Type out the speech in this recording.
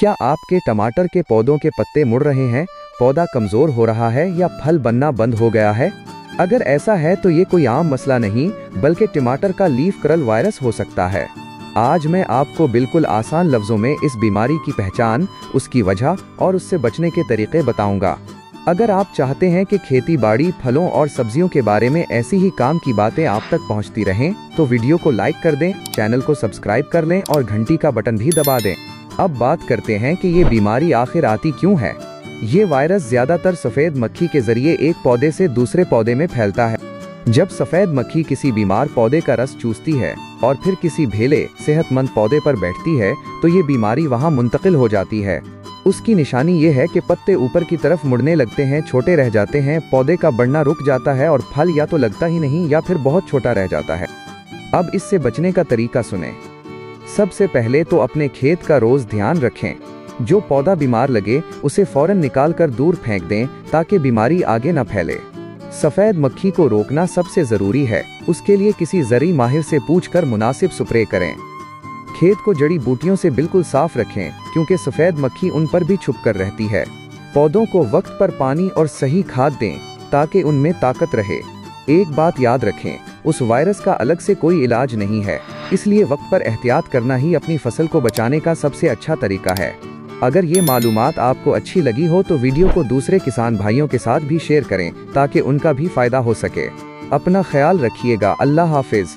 क्या आपके टमाटर के पौधों के पत्ते मुड़ रहे हैं, पौधा कमजोर हो रहा है या फल बनना बंद हो गया है? अगर ऐसा है तो ये कोई आम मसला नहीं बल्कि टमाटर का लीफ कर्ल वायरस हो सकता है। आज मैं आपको बिल्कुल आसान लफ्जों में इस बीमारी की पहचान, उसकी वजह और उससे बचने के तरीके बताऊंगा। अगर आप चाहते हैं कि खेती बाड़ी, फलों और सब्जियों के बारे में ऐसी ही काम की बातें आप तक पहुंचती रहें, तो वीडियो को लाइक कर दें, चैनल को सब्सक्राइब कर लें और घंटी का बटन भी दबा दें। अब बात करते हैं कि ये बीमारी आखिर आती क्यों है। ये वायरस ज्यादातर सफेद मक्खी के जरिए एक पौधे से दूसरे पौधे में फैलता है। जब सफेद मक्खी किसी बीमार पौधे का रस चूसती है और फिर किसी भेले, सेहतमंद पौधे पर बैठती है तो ये बीमारी वहां मुंतकिल हो जाती है। उसकी निशानी ये है कि पत्ते ऊपर की तरफ मुड़ने लगते हैं, छोटे रह जाते हैं, पौधे का बढ़ना रुक जाता है और फल या तो लगता ही नहीं या फिर बहुत छोटा रह जाता है। अब इससे बचने का तरीका सुने। सबसे पहले तो अपने खेत का रोज ध्यान रखें। जो पौधा बीमार लगे उसे फौरन निकाल कर दूर फेंक दें ताकि बीमारी आगे न फैले। सफेद मक्खी को रोकना सबसे जरूरी है। उसके लिए किसी जरी माहिर से पूछकर मुनासिब स्प्रे करें। खेत को जड़ी बूटियों से बिल्कुल साफ रखें क्योंकि सफेद मक्खी उन पर भी छुप कर रहती है। पौधों को वक्त पर पानी और सही खाद दें ताकि उनमें ताकत रहे। एक बात याद रखें, उस वायरस का अलग से कोई इलाज नहीं है, इसलिए वक्त पर एहतियात करना ही अपनी फसल को बचाने का सबसे अच्छा तरीका है। अगर ये मालूमात आपको अच्छी लगी हो तो वीडियो को दूसरे किसान भाइयों के साथ भी शेयर करें ताकि उनका भी फायदा हो सके। अपना ख्याल रखिएगा। अल्लाह हाफिज।